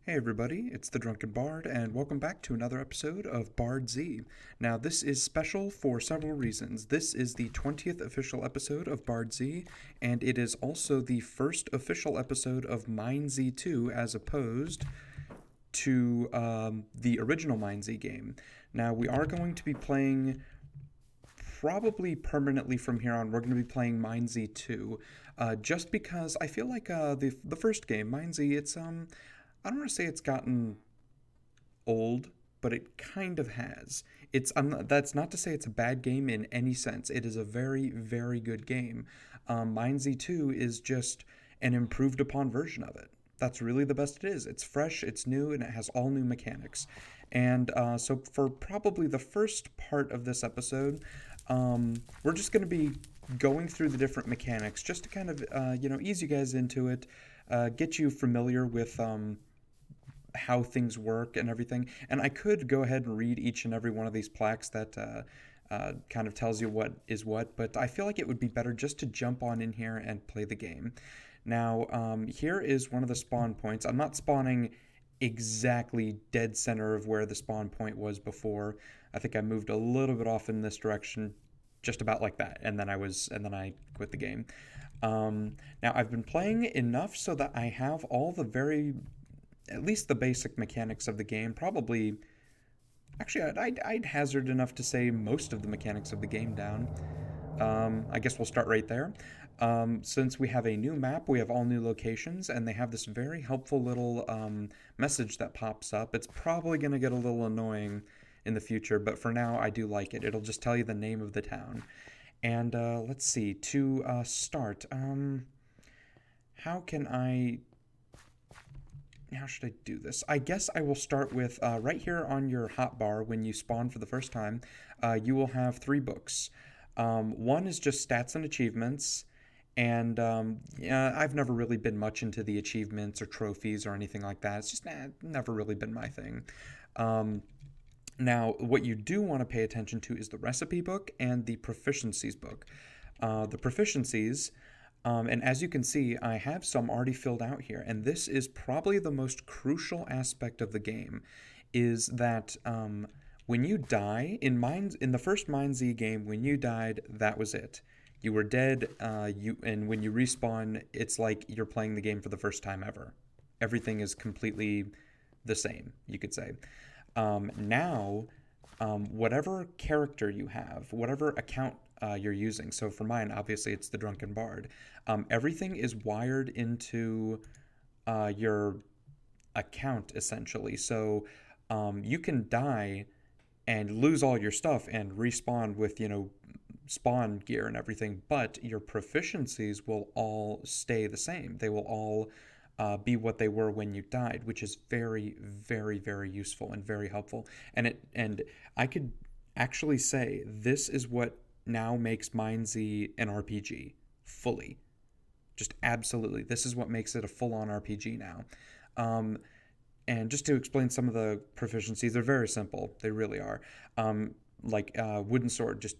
Hey everybody, it's the Drunken Bard, and welcome back to another episode of BardZ. Now, this is special for several reasons. This is the 20th official episode of BardZ, and it is also the first official episode of MineZ 2 as opposed to the original MineZ game. Now, we are going to be playing probably permanently from here on. We're going to be playing MineZ 2, just because I feel like the first game, MineZ, it's I don't want to say it's gotten old, but it kind of has. That's not to say it's a bad game in any sense. It is a very, very good game. MineZ 2 is just an improved upon version of it. That's really the best it is. It's fresh, it's new, and it has all new mechanics. And so for probably the first part of this episode, we're just going to be going through the different mechanics just to kind of, ease you guys into it, get you familiar with how things work and everything. And I could go ahead and read each and every one of these plaques that kind of tells you what is what, but I feel like it would be better just to jump on in here and play the game. Now, here is one of the spawn points. I'm not spawning exactly dead center of where the spawn point was before. I think I moved a little bit off in this direction, just about like that, and then I quit the game. Now I've been playing enough so that I have all the at least the basic mechanics of the game. Probably, actually, I'd hazard enough to say most of the mechanics of the game down. I guess we'll start right there. Since we have a new map, we have all new locations, and they have this very helpful little message that pops up. It's probably going to get a little annoying in the future, but for now, I do like it. It'll just tell you the name of the town. And let's see, to start, how can how should I do this? I guess I will start with right here on your hotbar when you spawn for the first time, you will have 3 books. One is just stats and achievements, and yeah, I've never really been much into the achievements or trophies or anything like that. It's just never really been my thing. Now, what you do want to pay attention to is the recipe book and the proficiencies book. The proficiencies, and as you can see, I have some already filled out here, and this is probably the most crucial aspect of the game, is that when you die, in the first MineZ game, when you died, that was it. You were dead, and when you respawn, it's like you're playing the game for the first time ever. Everything is completely the same, you could say. Now, whatever character you have, whatever account you're using, so for mine, obviously it's the Drunken Bard, everything is wired into your account, essentially. So you can die and lose all your stuff and respawn with, spawn gear and everything, but your proficiencies will all stay the same. They will all be what they were when you died, which is very, very, very useful and very helpful. And I could actually say this is what now makes MineZ an RPG fully. Just absolutely, this is what makes it a full-on RPG now. And just to explain some of the proficiencies, they're very simple. They really are. Like wooden sword, just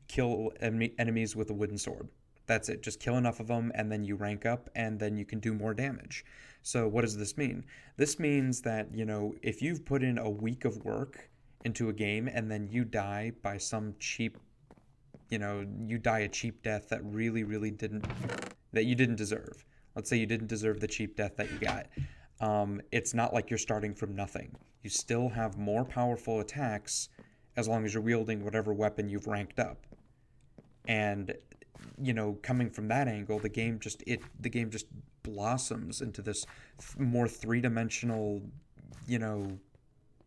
kill enemies with a wooden sword. That's it. Just kill enough of them, and then you rank up, and then you can do more damage. So what does this mean? This means that, if you've put in a week of work into a game, and then you die by some cheap, you die a cheap death that really, really that you didn't deserve. Let's say you didn't deserve the cheap death that you got. It's not like you're starting from nothing. You still have more powerful attacks as long as you're wielding whatever weapon you've ranked up. And coming from that angle, the game just blossoms into this more three-dimensional,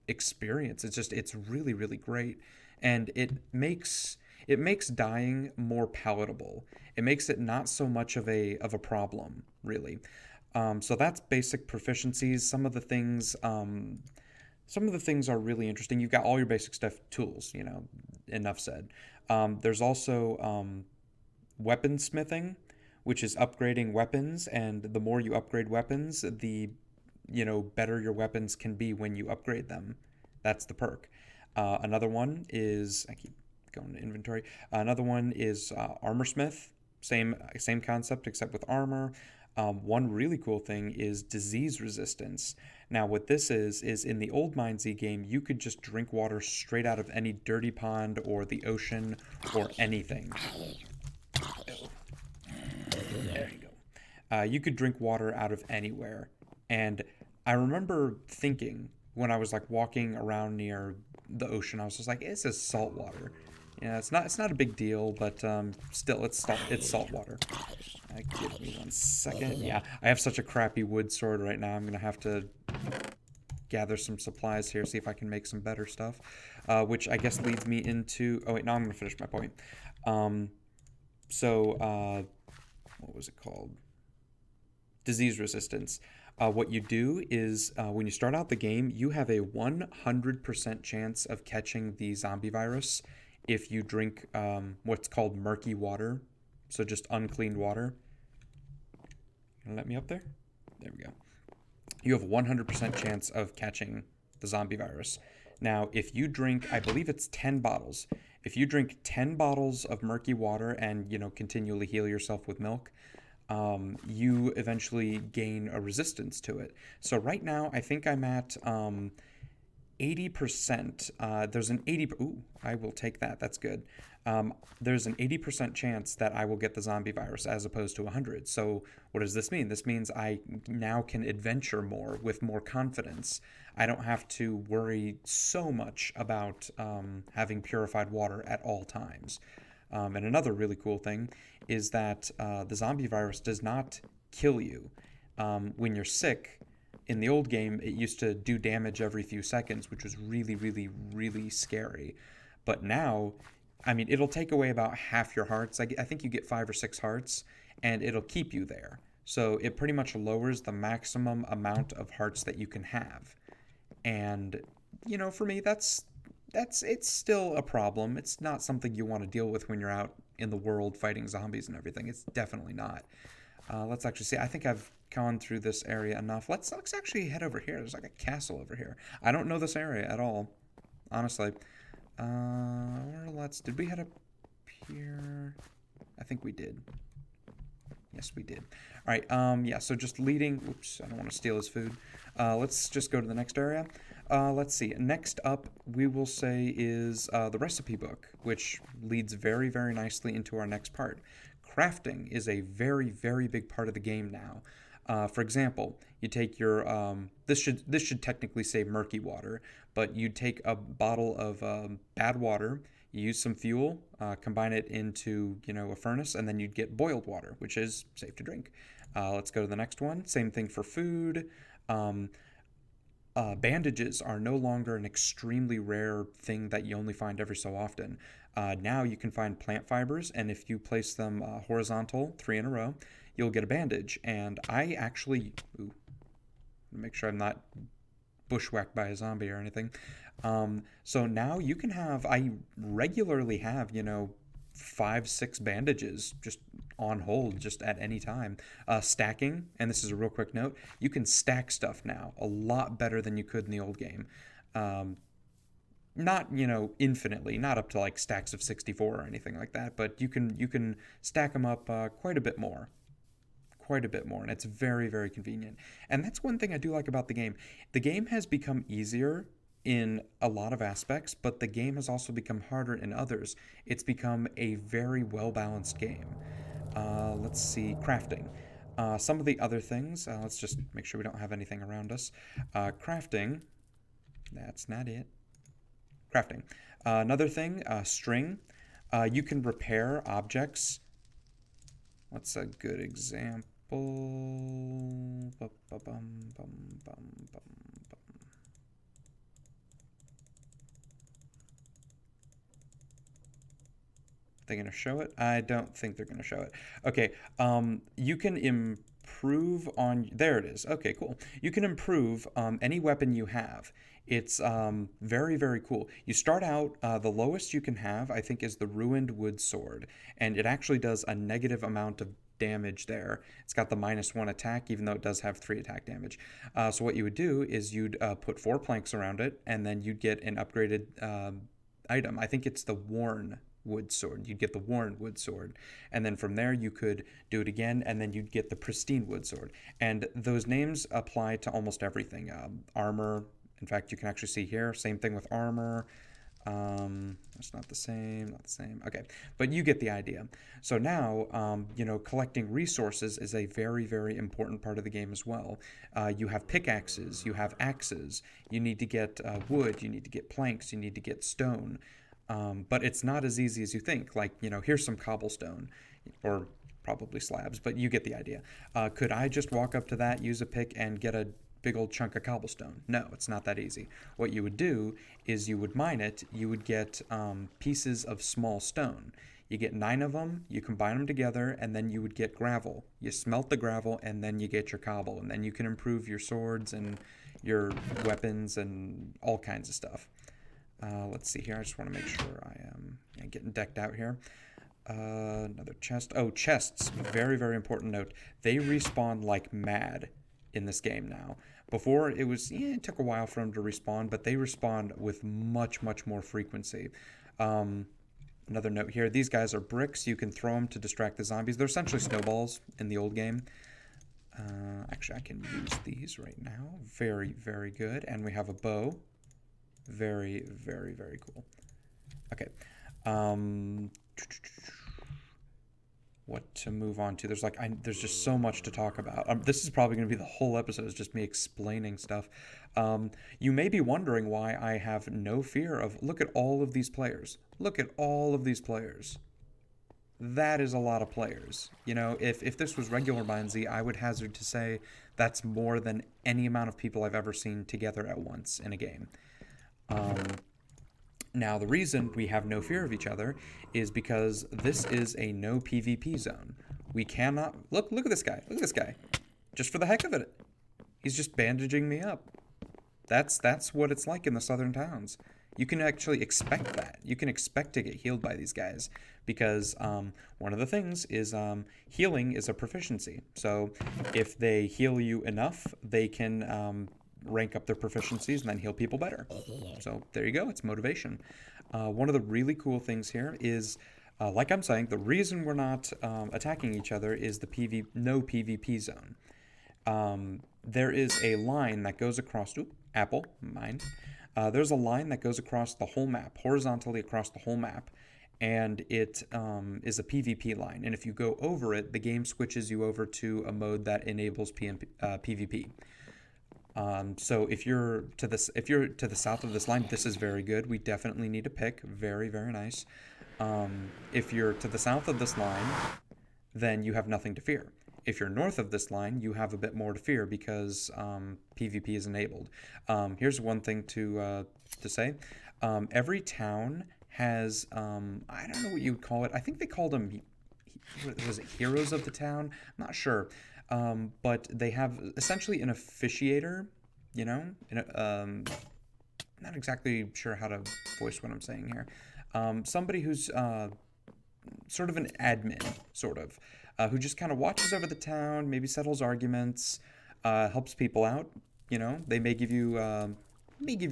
experience. It's really, really great, and it makes dying more palatable. It makes it not so much of a problem, really. So that's basic proficiencies. Some of the things are really interesting. You've got all your basic stuff, tools. Enough said. There's also weaponsmithing, which is upgrading weapons, and the more you upgrade weapons, the better your weapons can be when you upgrade them. That's the perk. Another one is, I keep going to inventory. Another one is armorsmith. Same concept except with armor. One really cool thing is disease resistance. Now, what this is in the old MineZ game, you could just drink water straight out of any dirty pond or the ocean or anything. There you go. You could drink water out of anywhere. And I remember thinking when I was like walking around near the ocean, I was just like, this is salt water. Yeah, it's not a big deal, but still, it's salt water. Give me 1 second. Yeah, I have such a crappy wood sword right now. I'm gonna have to gather some supplies here, see if I can make some better stuff. Which I guess leads me into. Oh wait, now I'm gonna finish my point. What was it called? Disease resistance. What you do is when you start out the game, you have a 100% chance of catching the zombie virus if you drink what's called murky water. So just uncleaned water. Gonna let me up there? There we go. You have a 100% chance of catching the zombie virus. Now, if you drink, I believe it's 10 bottles. If you drink 10 bottles of murky water and, continually heal yourself with milk, you eventually gain a resistance to it. So right now, I think I'm at 80%. There's an 80. Ooh, I will take that. That's good. There's an 80% chance that I will get the zombie virus as opposed to 100. So what does this mean? This means I now can adventure more with more confidence. I don't have to worry so much about having purified water at all times. And another really cool thing is that the zombie virus does not kill you. When you're sick, in the old game, it used to do damage every few seconds, which was really, really, really scary. But now, I mean, it'll take away about half your hearts. I think you get 5 or 6 hearts, and it'll keep you there. So it pretty much lowers the maximum amount of hearts that you can have. And, for me, it's still a problem. It's not something you want to deal with when you're out in the world fighting zombies and everything. It's definitely not. Let's actually see. I think I've gone through this area enough. Let's actually head over here. There's like a castle over here. I don't know this area at all, honestly. Did we head up here? I think we did. Yes, we did. All right. Yeah. So just leading. Oops. I don't want to steal his food. Let's just go to the next area. Let's see. Next up, we will say is the recipe book, which leads very, very nicely into our next part. Crafting is a very, very big part of the game now. For example, you take your this should technically say murky water, but you take a bottle of bad water, you use some fuel, combine it into a furnace, and then you'd get boiled water, which is safe to drink. Let's go to the next one. Same thing for food. Bandages are no longer an extremely rare thing that you only find every so often. Now you can find plant fibers, and if you place them horizontal, 3 in a row, you'll get a bandage. And I actually, make sure I'm not bushwhacked by a zombie or anything. So now you can have, I regularly have, 5, 6 bandages just on hold just at any time. Stacking, and this is a real quick note, you can stack stuff now a lot better than you could in the old game. Not infinitely, not up to like stacks of 64 or anything like that, but you can stack them up quite a bit more, and it's very, very convenient. And that's one thing I do like about the game. The game has become easier in a lot of aspects, but the game has also become harder in others. It's become a very well-balanced game. Let's see, crafting. Some of the other things, let's just make sure we don't have anything around us. Crafting, that's not it. Crafting. Another thing, string. You can repair objects. What's a good example? They're going to show it? I don't think they're going to show it. Okay, you can improve on... There it is. Okay, cool. You can improve any weapon you have. It's very, very cool. You start out, the lowest you can have, I think, is the Ruined Wood Sword. And it actually does a negative amount of damage there. It's got the -1 attack, even though it does have 3 attack damage. So what you would do is you'd put 4 planks around it, and then you'd get an upgraded item. I think it's the Worn wood sword. You'd get the worn wood sword. And then from there, you could do it again, and then you'd get the pristine wood sword. And those names apply to almost everything. Armor, in fact, you can actually see here, same thing with armor. It's not the same. Okay, but you get the idea. So now, collecting resources is a very, very important part of the game as well. You have pickaxes, you have axes, you need to get wood, you need to get planks, you need to get stone. But it's not as easy as you think. Like, here's some cobblestone, or probably slabs, but you get the idea. Could I just walk up to that, use a pick, and get a big old chunk of cobblestone? No, it's not that easy. What you would do is you would mine it. You would get pieces of small stone. You get 9 of them, you combine them together, and then you would get gravel. You smelt the gravel, and then you get your cobble, and then you can improve your swords and your weapons and all kinds of stuff. Let's see here. I just want to make sure I am getting decked out here. Another chest. Oh, chests. Very, very important note. They respawn like mad in this game now. Before, it took a while for them to respawn, but they respawn with much, much more frequency. Another note here, these guys are bricks. You can throw them to distract the zombies. They're essentially snowballs in the old game. Actually, I can use these right now. Very, very good. And we have a bow. Very, very, very cool. Okay. What to move on to? There's just so much to talk about. This is probably going to be the whole episode, is just me explaining stuff. You may be wondering why I have no fear of, look at all of these players. Look at all of these players. That is a lot of players. If this was regular MineZ, I would hazard to say that's more than any amount of people I've ever seen together at once in a game. Now, the reason we have no fear of each other is because this is a no PvP zone. We cannot... Look at this guy. Look at this guy. Just for the heck of it. He's just bandaging me up. That's what it's like in the southern towns. You can actually expect that. You can expect to get healed by these guys because one of the things is healing is a proficiency. So if they heal you enough, they can... rank up their proficiencies and then heal people better. So there you go. It's motivation. One of the really cool things here is, like I'm saying, the reason we're not attacking each other is the no PvP zone. There is a line that goes across... Apple, mine. There's a line that goes across the whole map, horizontally across the whole map, and it is a PvP line. And if you go over it, the game switches you over to a mode that enables PvP. So if you're to the south of this line, this is very good. We definitely need a pick. Very, very nice. If you're to the south of this line, then you have nothing to fear. If you're north of this line, you have a bit more to fear because PvP is enabled. Here's one thing to say. Every town has, I don't know what you would call it. I think they called them, was it heroes of the town? I'm not sure. But they have essentially an officiator, not exactly sure how to voice what I'm saying here. Somebody who's sort of an admin, who just kind of watches over the town, maybe settles arguments, helps people out. They may give you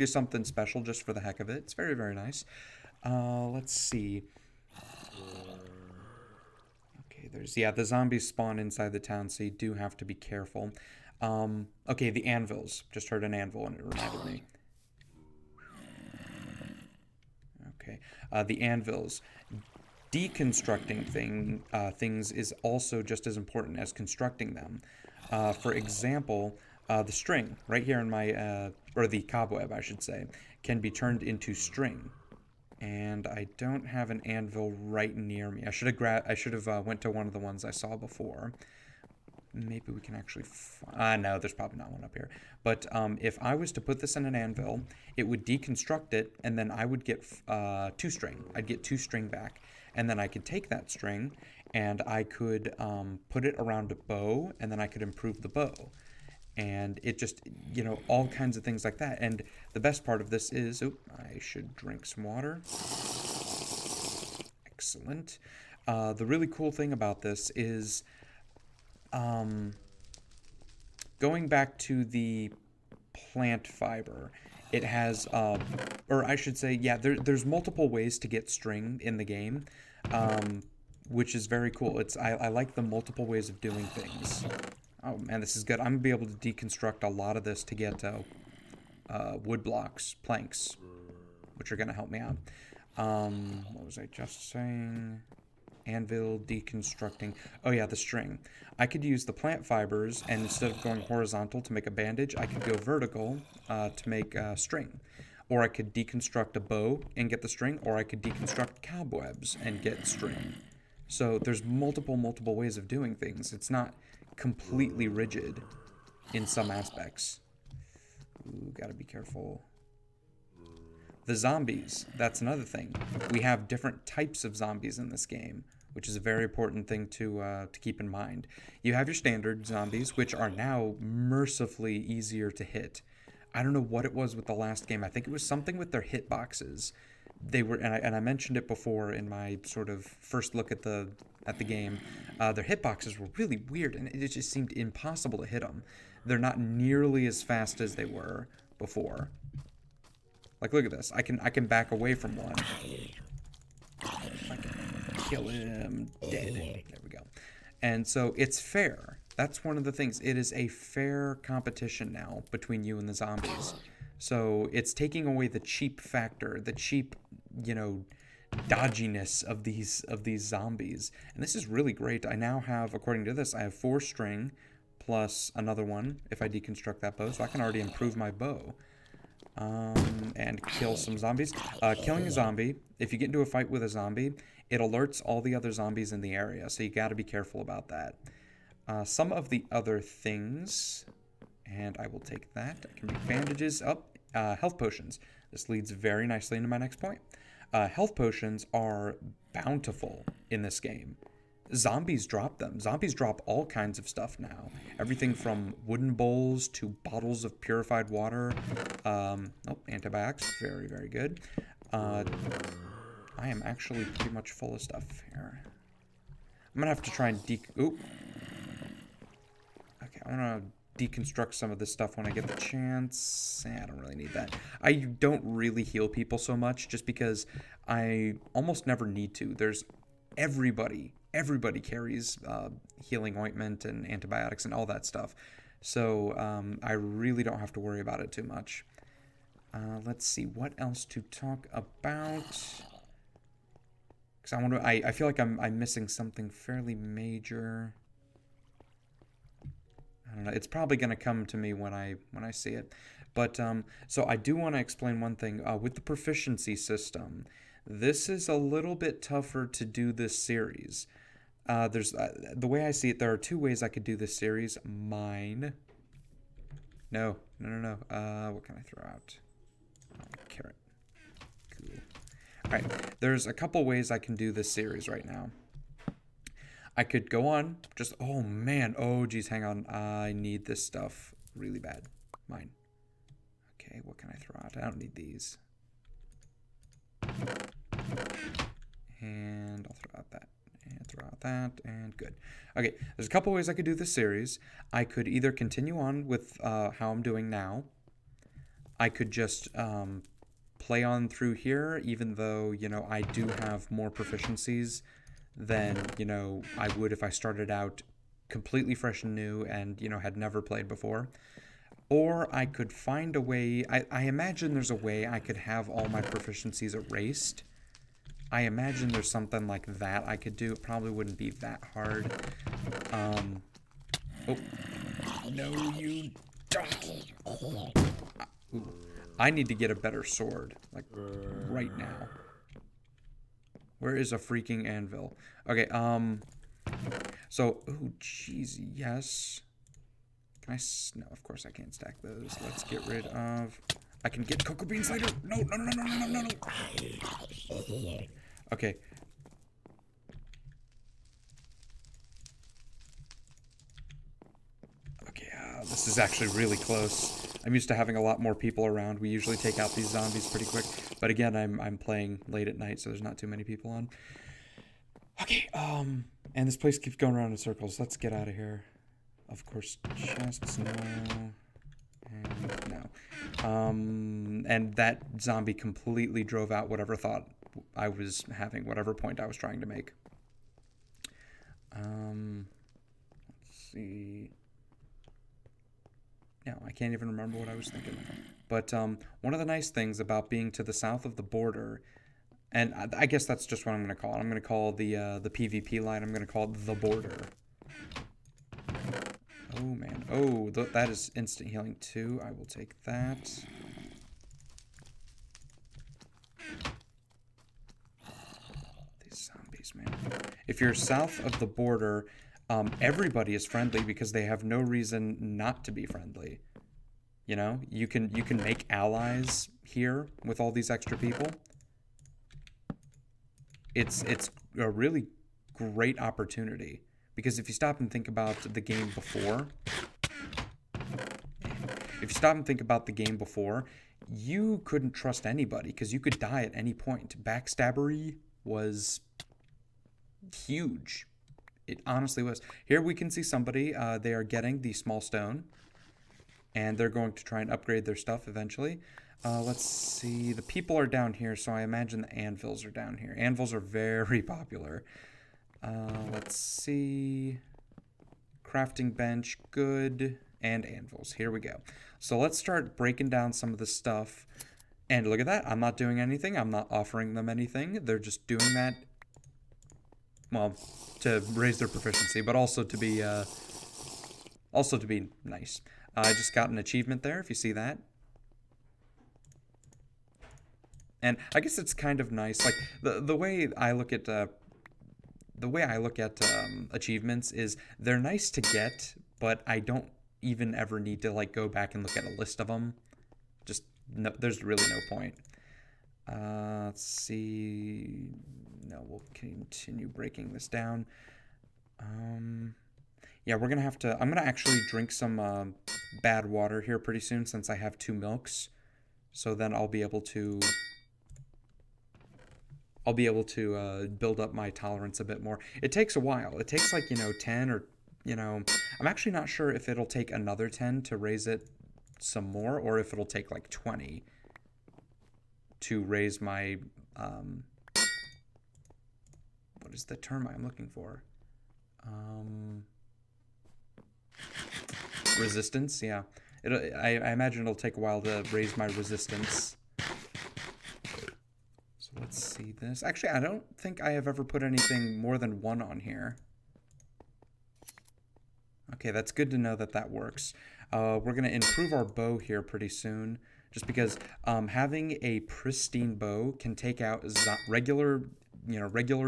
something special just for the heck of it. It's very, very nice. Let's see. The zombies spawn inside the town, so you do have to be careful. Okay, the anvils. Just heard an anvil and it reminded me. Okay, the anvils. Deconstructing things is also just as important as constructing them. For example, the string right here in my, or the cobweb, I should say, can be turned into string. And I don't have an anvil right near me. I should have went to one of the ones I saw before. Maybe we can actually... no, there's probably not one up here. But if I was to put this in an anvil, it would deconstruct it, and then I would get 2 string. I'd get 2 string back. And then I could take that string, and I could put it around a bow, and then I could improve the bow. And it just, all kinds of things like that. And the best part of this is, I should drink some water. Excellent. The really cool thing about this is going back to the plant fiber. It has, or I should say, yeah, there's multiple ways to get string in the game, which is very cool. I like the multiple ways of doing things. Oh man, this is good. I'm gonna be able to deconstruct a lot of this to get wood blocks, planks, which are gonna help me out. What was I just saying? Anvil, deconstructing. Oh yeah, the string. I could use the plant fibers, and instead of going horizontal to make a bandage, I could go vertical to make string. Or I could deconstruct a bow and get the string, or I could deconstruct cobwebs and get string. So there's multiple ways of doing things. It's not completely rigid in some aspects. Ooh, gotta be careful. The zombies, that's another thing. We have different types of zombies in this game, which is a very important thing to keep in mind. You have your standard zombies, which are now mercifully easier to hit. I don't know what it was with the last game. I think it was something with their hitboxes. They were, and I mentioned it before in my sort of first look at the game. Their hitboxes were really weird, and it just seemed impossible to hit them. They're not nearly as fast as they were before. Like, look at this. I can back away from one. If I can kill him dead. There we go. And so it's fair. That's one of the things. It is a fair competition now between you and the zombies. So it's taking away the cheap factor, the cheap, you know, dodginess of these zombies. And this is really great. I now have, according to this, I have 4 string plus another one if I deconstruct that bow. So I can already improve my bow. And kill some zombies. Killing a zombie, if you get into a fight with a zombie, it alerts all the other zombies in the area, so you gotta be careful about that. Some of the other things, and I will take that. I can make bandages. Health potions. This leads very nicely into my next point. Health potions are bountiful in this game. Zombies drop them. Zombies drop all kinds of stuff now. Everything from wooden bowls to bottles of purified water. Antibiotics. Very, very good. I am actually pretty much full of stuff here. I'm gonna have to try and Okay, I'm gonna deconstruct some of this stuff when I get the chance. I don't really need that. I don't really heal people so much just because I almost never need to. There's everybody carries healing ointment and antibiotics and all that stuff. So I really don't have to worry about it too much. Let's see, what else to talk about? Because I feel like I'm missing something fairly major. I don't know. It's probably going to come to me when I see it. But so I do want to explain one thing with the proficiency system. This is a little bit tougher to do this series. There's the way I see it, there are 2 ways I could do this series. No. What can I throw out? Carrot. Cool. All right. There's a couple ways I can do this series right now. I could go on. Oh man. Oh geez, hang on. I need this stuff really bad. Mine. Okay. What can I throw out? I don't need these. And I'll throw out that, and throw out that, and good. Okay, there's a couple ways I could do this series. I could either continue on with how I'm doing now. I could just play on through here, even though, you know, I do have more proficiencies than, you know, I would if I started out completely fresh and new and, you know, had never played before. Or I could find a way, I imagine there's a way I could have all my proficiencies erased. I imagine there's something like that I could do. It probably wouldn't be that hard. Oh. No, you don't. Ooh. I need to get a better sword. Like, right now. Where is a freaking anvil? Okay, so, oh, jeez, yes. Can I, no, of course I can't stack those. Let's get rid of, I can get cocoa beans later. No. Okay. Okay, this is actually really close. I'm used to having a lot more people around. We usually take out these zombies pretty quick. But again, I'm playing late at night, so there's not too many people on. Okay, and this place keeps going around in circles. Let's get out of here. Of course, chests, no. And no. And that zombie completely drove out whatever thought I was having, whatever point I was trying to make. Let's see. No, I can't even remember what I was thinking. But one of the nice things about being to the south of the border, and I guess that's just what I'm going to call it. I'm going to call the PvP line, I'm going to call it the border. Oh, man. Oh, that is instant healing, too. I will take that. These zombies, man. If you're south of the border, everybody is friendly because they have no reason not to be friendly. You know, you can make allies here with all these extra people. It's a really great opportunity. Because if you stop and think about the game before, you couldn't trust anybody because you could die at any point. Backstabbery was huge. It honestly was. Here we can see somebody. They are getting the small stone, and they're going to try and upgrade their stuff eventually. Let's see. The people are down here, so I imagine the anvils are down here. Anvils are very popular. Let's see. Crafting bench, good. And anvils. Here we go. So let's start breaking down some of the stuff. And look at that. I'm not doing anything. I'm not offering them anything. They're just doing that, well, to raise their proficiency, but also to be nice. I just got an achievement there, if you see that. And I guess it's kind of nice. Like the way I look at achievements is they're nice to get, but I don't even ever need to like go back and look at a list of them. Just no, there's really no point. Let's see. No, we'll continue breaking this down. Yeah, we're gonna have to. I'm gonna actually drink some bad water here pretty soon since I have 2 milks. So then I'll be able to build up my tolerance a bit more. It takes a while. It takes like, 10 or, I'm actually not sure if it'll take another 10 to raise it some more or if it'll take like 20 to raise my, what is the term I'm looking for? Resistance, yeah. I imagine it'll take a while to raise my resistance. Let's see this. Actually, I don't think I have ever put anything more than 1 on here. Okay, that's good to know that that works. We're going to improve our bow here pretty soon, just because having a pristine bow can take out regular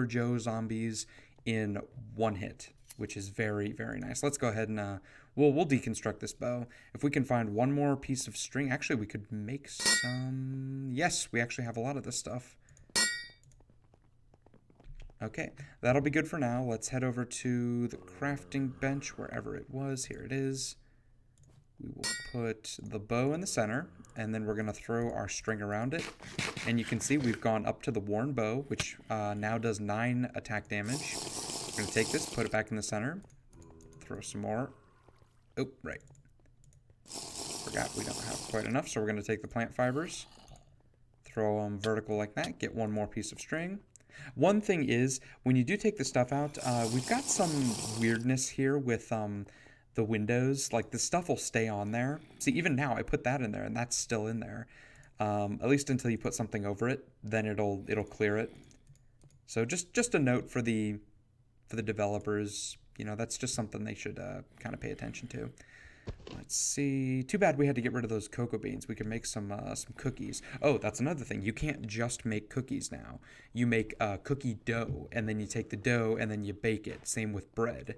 Joe zombies in 1 hit, which is very, very nice. Let's go ahead and we'll deconstruct this bow. If we can find 1 more piece of string, actually we could make some. Yes, we actually have a lot of this stuff. Okay, that'll be good for now. Let's head over to the crafting bench, wherever it was. Here it is. We will put the bow in the center, and then we're going to throw our string around it. And you can see we've gone up to the worn bow, which now does 9 attack damage. We're going to take this, put it back in the center, throw some more. Oh, right. Forgot we don't have quite enough, so we're going to take the plant fibers, throw them vertical like that, get 1 more piece of string. One thing is, when you do take the stuff out, we've got some weirdness here with the windows. Like, the stuff will stay on there. See, even now, I put that in there, and that's still in there. At least until you put something over it, then it'll clear it. So just a note for the developers. That's just something they should kind of pay attention to. Let's see. Too bad we had to get rid of those cocoa beans. We could make some cookies. Oh, that's another thing. You can't just make cookies now. You make cookie dough, and then you take the dough and then you bake it. Same with bread.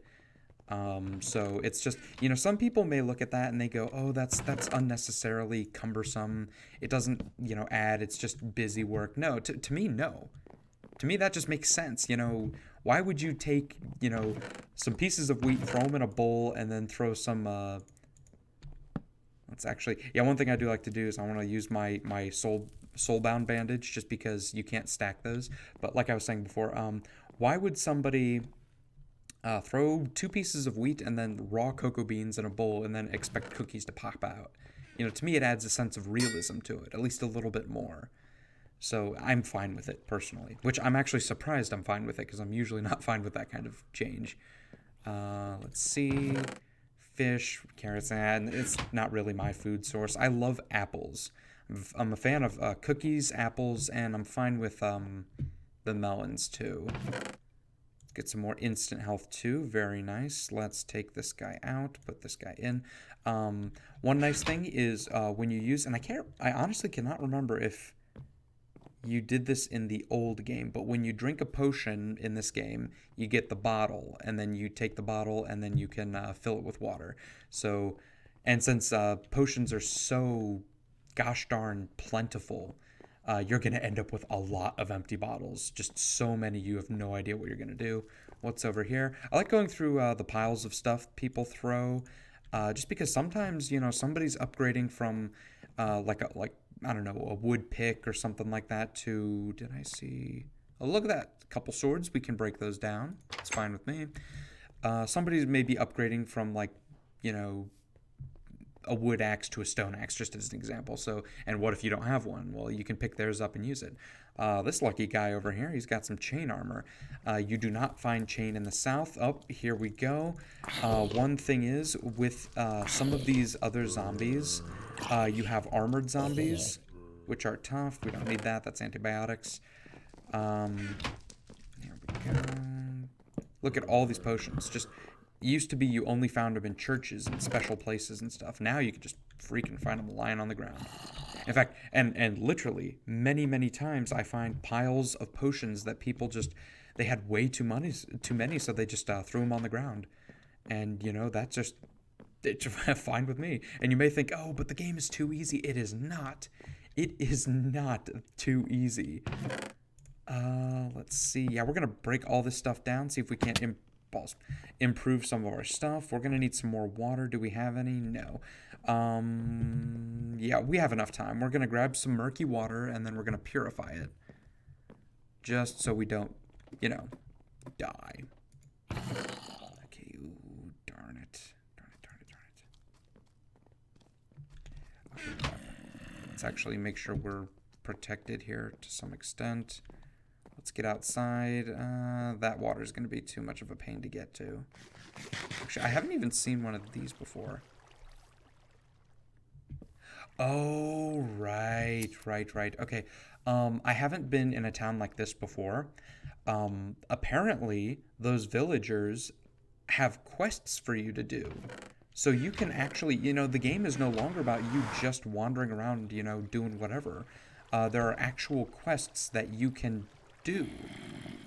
So it's just, some people may look at that and they go, oh, that's unnecessarily cumbersome. It doesn't, add. It's just busy work. No, to me, no. To me, that just makes sense. Why would you take, some pieces of wheat, throw them in a bowl, and then throw some, let's actually, one thing I do like to do is I want to use my soulbound bandage just because you can't stack those. But like I was saying before, why would somebody throw 2 pieces of wheat and then raw cocoa beans in a bowl and then expect cookies to pop out? to me it adds a sense of realism to it, at least a little bit more. So I'm fine with it personally, which I'm actually surprised I'm fine with it because I'm usually not fine with that kind of change. Let's see. Fish, carrots, and it's not really my food source. I love apples. I'm a fan of cookies, apples, and I'm fine with the melons too. Get some more instant health too. Very nice. Let's take this guy out, put this guy in. One nice thing is when you use, and I honestly cannot remember if you did this in the old game, but when you drink a potion in this game, you get the bottle, and then you take the bottle, and then you can fill it with water. So, and since potions are so gosh darn plentiful, you're going to end up with a lot of empty bottles. Just so many, you have no idea what you're going to do. What's over here? I like going through the piles of stuff people throw, just because sometimes, somebody's upgrading from I don't know, a wood pick or something like that to, did I see? Oh, look at that. A couple swords. We can break those down. It's fine with me. Somebody's maybe upgrading from a wood axe to a stone axe, just as an example. So, and what if you don't have one? Well, you can pick theirs up and use it. This lucky guy over here, he's got some chain armor. You do not find chain in the south. Oh, here we go. One thing is, with some of these other zombies, you have armored zombies, which are tough. We don't need that. That's antibiotics. Here we go. Look at all these potions. Just used to be you only found them in churches and special places and stuff. Now you can just freaking find them lying on the ground. In fact, and literally many times I find piles of potions that people they had way too many, so they just threw them on the ground. And that's just it's fine with me. And you may think, oh, but the game is too easy. It is not. It is not too easy. Let's see. Yeah, we're going to break all this stuff down, see if we can't improve some of our stuff. We're going to need some more water. Do we have any? No. Yeah, we have enough time. We're going to grab some murky water, and then we're going to purify it. Just so we don't, die. Okay, ooh, darn it. Okay, let's actually make sure we're protected here to some extent. Let's get outside. That water is going to be too much of a pain to get to. Actually, I haven't even seen one of these before. Oh, right. Okay. I haven't been in a town like this before. Apparently, those villagers have quests for you to do. So you can actually, the game is no longer about you just wandering around, doing whatever. There are actual quests that you can do.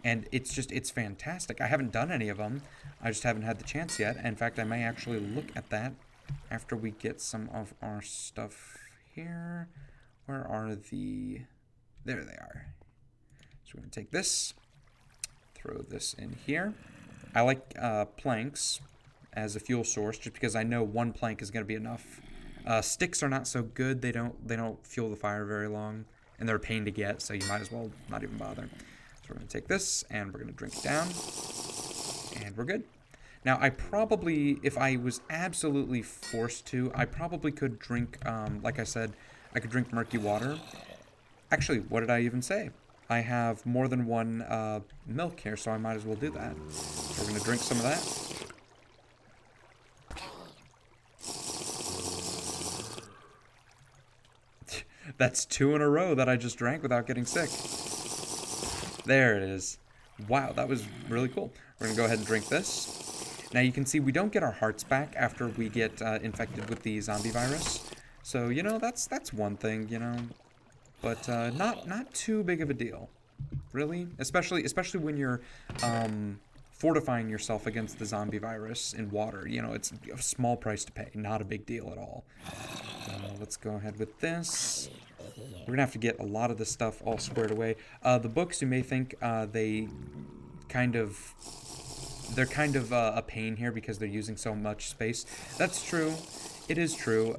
And it's fantastic. I haven't done any of them. I just haven't had the chance yet. In fact, I may actually look at that after we get some of our stuff here. Where are the... There they are. So we're going to take this, throw this in here. I like planks as a fuel source just because I know one plank is going to be enough. Sticks are not so good. They don't fuel the fire very long, and they're a pain to get, so you might as well not even bother. So we're going to take this, and we're going to drink it down, and we're good. Now, I probably, if I was absolutely forced to, I probably could drink, like I said, I could drink murky water. Actually, what did I even say? I have more than one milk here, so I might as well do that. So we're going to drink some of that. That's 2 in a row that I just drank without getting sick. There it is. Wow, that was really cool. We're going to go ahead and drink this. Now you can see we don't get our hearts back after we get infected with the zombie virus. So, that's one thing, But not too big of a deal. Really? Especially when you're fortifying yourself against the zombie virus in water. It's a small price to pay. Not a big deal at all. Let's go ahead with this. We're gonna have to get a lot of this stuff all squared away. The books, you may think they're kind of a pain here because they're using so much space. That's true. It is true.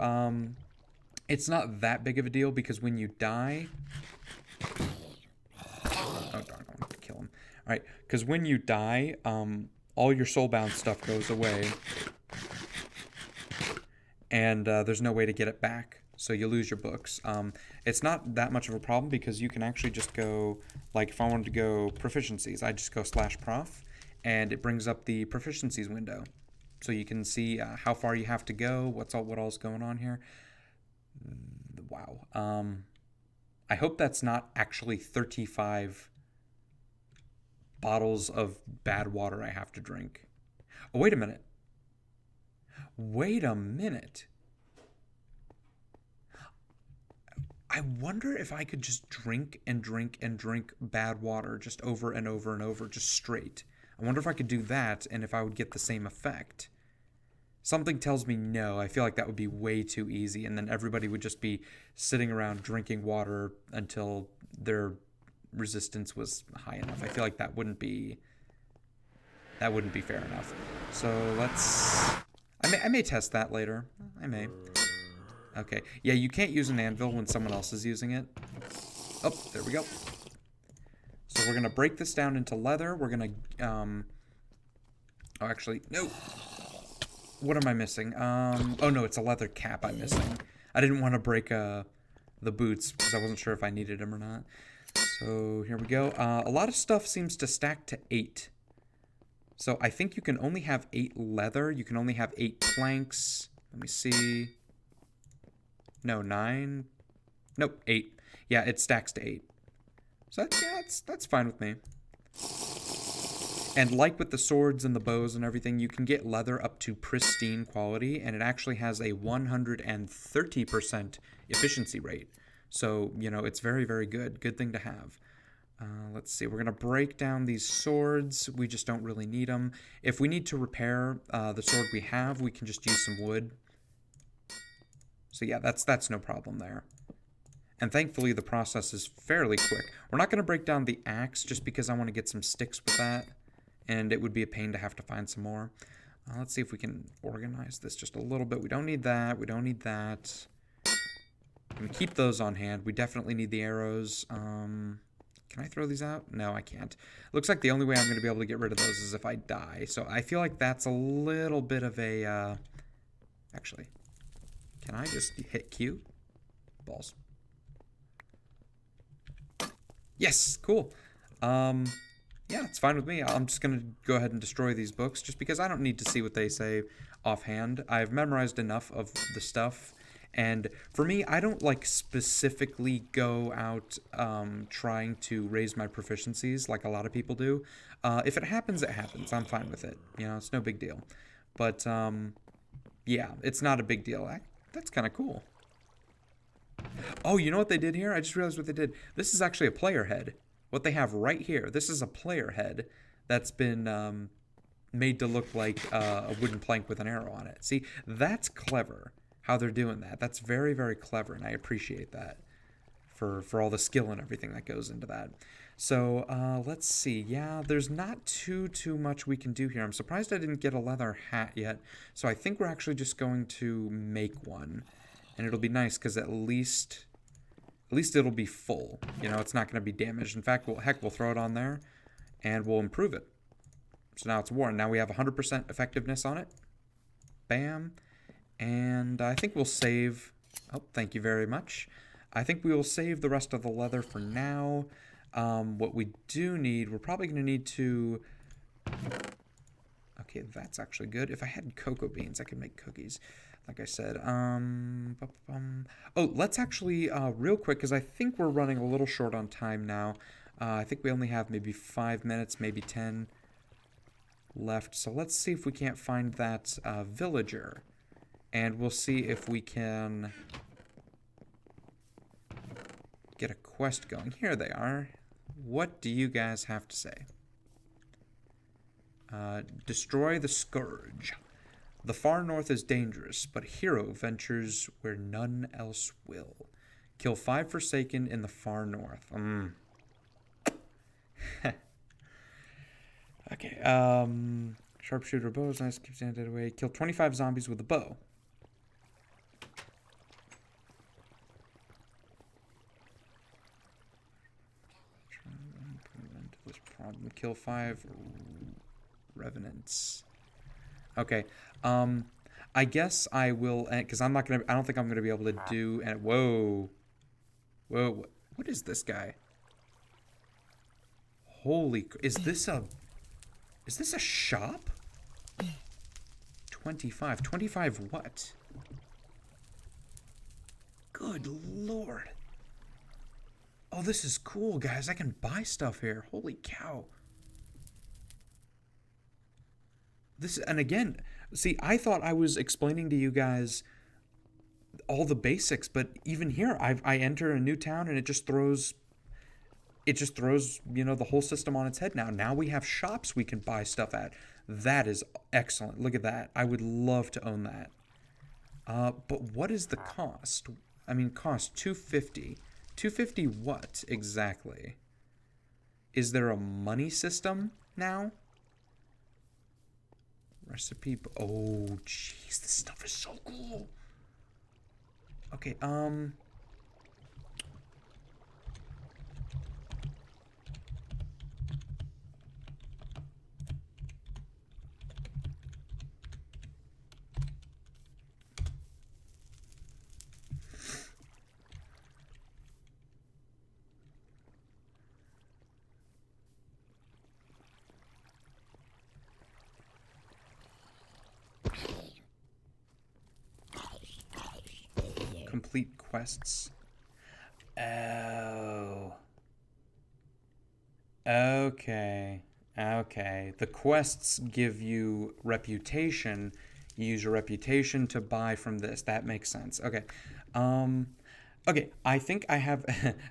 It's not that big of a deal because when you die... Oh, darn, I want to kill him. All right, because when you die, all your soulbound stuff goes away. and there's no way to get it back. So you lose your books. It's not that much of a problem because you can actually just go, like if I wanted to go proficiencies, I just go /prof, and it brings up the proficiencies window. So you can see how far you have to go, what all's going on here. Wow. I hope that's not actually 35 bottles of bad water I have to drink. Oh, wait a minute. Wait a minute. I wonder if I could just drink and drink and drink bad water just over and over and over, just straight. I wonder if I could do that and if I would get the same effect. Something tells me no. I feel like that would be way too easy, and then everybody would just be sitting around drinking water until their resistance was high enough. I feel like that wouldn't be fair enough. So let's... I may test that later. I may. Okay. Yeah, you can't use an anvil when someone else is using it. Oh, there we go. So we're going to break this down into leather. We're going to... Oh, actually, no. What am I missing? Oh, no, it's a leather cap I'm missing. I didn't want to break the boots because I wasn't sure if I needed them or not. So here we go. A lot of stuff seems to stack to 8. So I think you can only have 8 leather. You can only have 8 planks. Let me see. No, 9. Nope, 8. Yeah, it stacks to 8. So that's fine with me. And like with the swords and the bows and everything, you can get leather up to pristine quality, and it actually has a 130% efficiency rate. So, you know, it's very, very good. Good thing to have. Let's see. We're going to break down these swords. We just don't really need them. If we need to repair the sword we have, we can just use some wood. So yeah, that's no problem there. And thankfully, the process is fairly quick. We're not going to break down the axe just because I want to get some sticks with that. And it would be a pain to have to find some more. Let's see if we can organize this just a little bit. We don't need that. We don't need that. I'm going to keep those on hand. We definitely need the arrows. Can I throw these out? No, I can't. Looks like the only way I'm going to be able to get rid of those is if I die. So I feel like that's a little bit of a... Actually, can I just hit Q? Balls. Yes, cool. Yeah, it's fine with me. I'm just going to go ahead and destroy these books just because I don't need to see what they say offhand. I've memorized enough of the stuff. And for me, I don't like specifically go out trying to raise my proficiencies like a lot of people do. If it happens, it happens. I'm fine with it. You know, it's no big deal. But yeah, it's not a big deal. That's kind of cool. Oh, you know what they did here? I just realized what they did. This is actually a player head. What they have right here, this is a player head that's been made to look like a wooden plank with an arrow on it. See, that's clever how they're doing that. That's very, very clever, and I appreciate that for all the skill and everything that goes into that. So let's see. Yeah, there's not too much we can do here. I'm surprised I didn't get a leather hat yet. So I think we're actually just going to make one, and it'll be nice because at least it'll be full. You know, it's not going to be damaged. In fact, we'll throw it on there, and we'll improve it. So now it's worn. Now we have 100% effectiveness on it. Bam. And I think we'll save... Oh, thank you very much. I think we will save the rest of the leather for now. What we do need, we're probably going to need to... Okay, that's actually good. If I had cocoa beans, I could make cookies. Like I said, oh, let's actually, real quick, because I think we're running a little short on time now. I think we only have maybe 5 minutes, maybe 10 left. So let's see if we can't find that villager. And we'll see if we can get a quest going. Here they are. What do you guys have to say? Destroy the Scourge. The far north is dangerous, but hero ventures where none else will. Kill 5 Forsaken in the far north. Okay, sharpshooter bow is nice, keeps dead away. Kill 25 zombies with a bow. This problem. Kill 5 revenants. Okay. I guess I will, because I'm not gonna. I don't think I'm gonna be able to do. And whoa, whoa, what is this guy? Holy, is this a shop? 25, 25 what? Good lord. Oh, this is cool, guys. I can buy stuff here. Holy cow. And again, see, I thought I was explaining to you guys all the basics, but even here, I enter a new town and it just throws the whole system on its head now. Now we have shops we can buy stuff at. That is excellent. Look at that. I would love to own that. But what is the cost? I mean, cost 250. 250 what exactly? Is there a money system now? Recipe. Oh, jeez, this stuff is so cool. Okay, complete quests. Oh. Okay. Okay. The quests give you reputation. You use your reputation to buy from this. That makes sense. Okay. Um okay, I think I have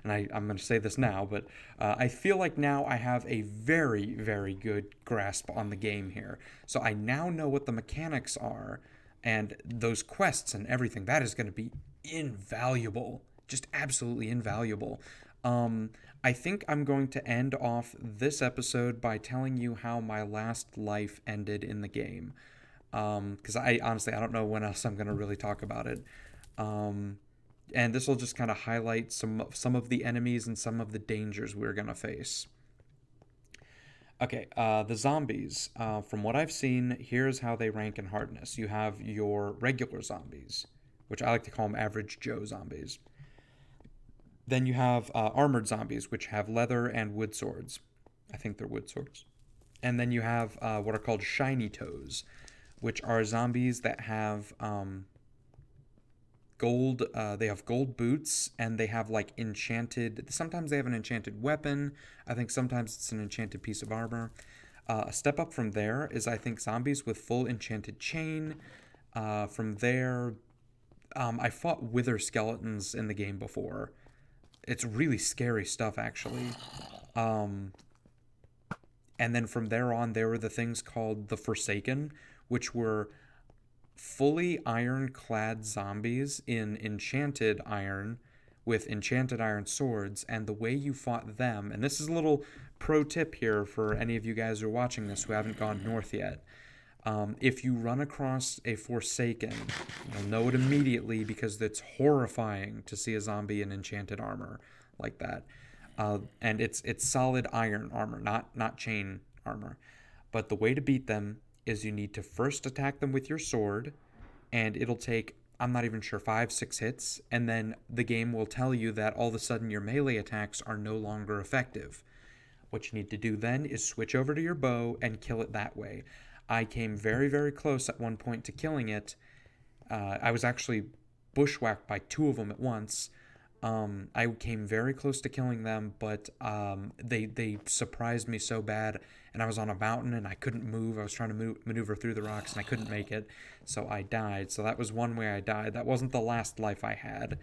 and I'm going to say this now, but I feel like now I have a very, very good grasp on the game here. So I now know what the mechanics are, and those quests and everything. That is going to be invaluable. Just absolutely invaluable. Um, I think I'm going to end off this episode by telling you how my last life ended in the game. Because I honestly, I don't know when else I'm going to really talk about it. Um, and this will just kind of highlight some of the enemies and some of the dangers we're going to face. Okay, the zombies. From what I've seen, here's how they rank in hardness. You have your regular zombies, which I like to call them average Joe zombies. Then you have armored zombies, which have leather and wood swords. I think they're wood swords. And then you have what are called shiny toes, which are zombies that have gold. They have gold boots, and they have like enchanted. Sometimes they have an enchanted weapon. I think sometimes it's an enchanted piece of armor. A step up from there is I think zombies with full enchanted chain. From there, I fought wither skeletons in the game before. It's really scary stuff, actually. Um, and then from there on, there were the things called the Forsaken, which were fully ironclad zombies in enchanted iron with enchanted iron swords. And the way you fought them, and this is a little pro tip here for any of you guys who are watching this who haven't gone north yet. If you run across a Forsaken, you'll know it immediately because it's horrifying to see a zombie in enchanted armor like that. And it's solid iron armor, not chain armor. But the way to beat them is you need to first attack them with your sword, and it'll take, I'm not even sure, 5, 6 hits, and then the game will tell you that all of a sudden your melee attacks are no longer effective. What you need to do then is switch over to your bow and kill it that way. I came very, very close at one point to killing it. I was actually bushwhacked by 2 of them at once. I came very close to killing them, but they surprised me so bad, and I was on a mountain and I couldn't move. I was trying to maneuver through the rocks and I couldn't make it, so I died. So that was one way I died. That wasn't the last life I had.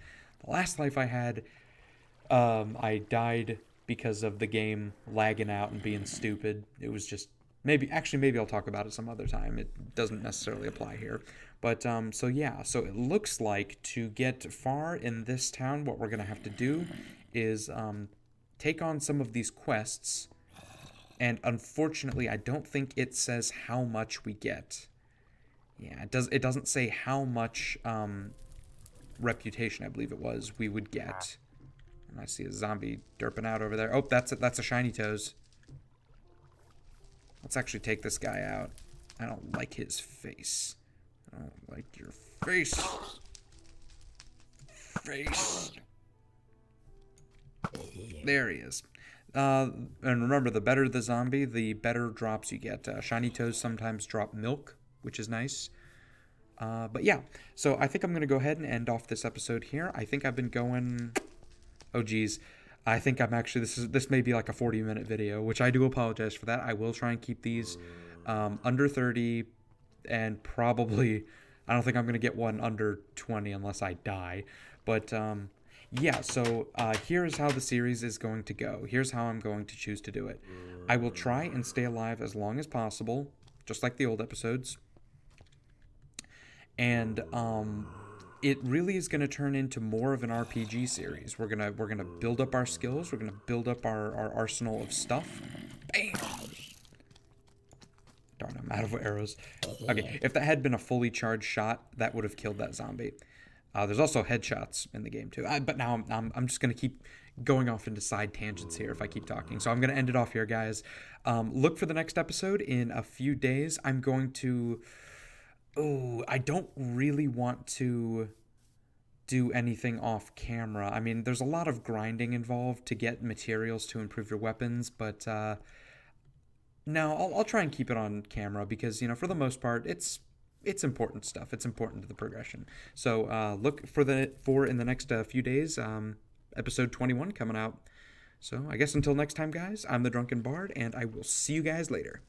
The last life I had, I died because of the game lagging out and being stupid. It was just maybe I'll talk about it some other time. It doesn't necessarily apply here. But so yeah, so it looks like to get far in this town, what we're gonna have to do is take on some of these quests. And unfortunately, I don't think it says how much we get. Yeah, it doesn't say how much reputation, I believe it was, we would get. And I see a zombie derping out over there. Oh, that's a shiny toes. Let's actually take this guy out. I don't like his face. don't like your face. Face. There he is. And remember, the better the zombie, the better drops you get. Shiny toes sometimes drop milk, which is nice. But yeah, so I think I'm going to go ahead and end off this episode here. I think I've been going... Oh, geez. I think I'm actually... This may be like a 40-minute video, which I do apologize for that. I will try and keep these under 30 and probably... I don't think I'm going to get one under 20 unless I die. But... yeah, so here's how the series is going to go. Here's how I'm going to choose to do it. I will try and stay alive as long as possible, just like the old episodes. And it really is going to turn into more of an RPG series. We're gonna build up our skills. We're gonna build up our arsenal of stuff. Bam! Darn, I'm out of arrows. Okay, if that had been a fully charged shot, that would have killed that zombie. There's also headshots in the game too. But now I'm just going to keep going off into side tangents here if I keep talking. So I'm going to end it off here, guys. Look for the next episode in a few days. I'm going to... Oh, I don't really want to do anything off camera. I mean, there's a lot of grinding involved to get materials to improve your weapons, but no, I'll try and keep it on camera because, you know, for the most part, it's important stuff. It's important to the progression. So look for in the next few days, episode 21 coming out. So I guess until next time, guys, I'm the Drunken Bard, and I will see you guys later.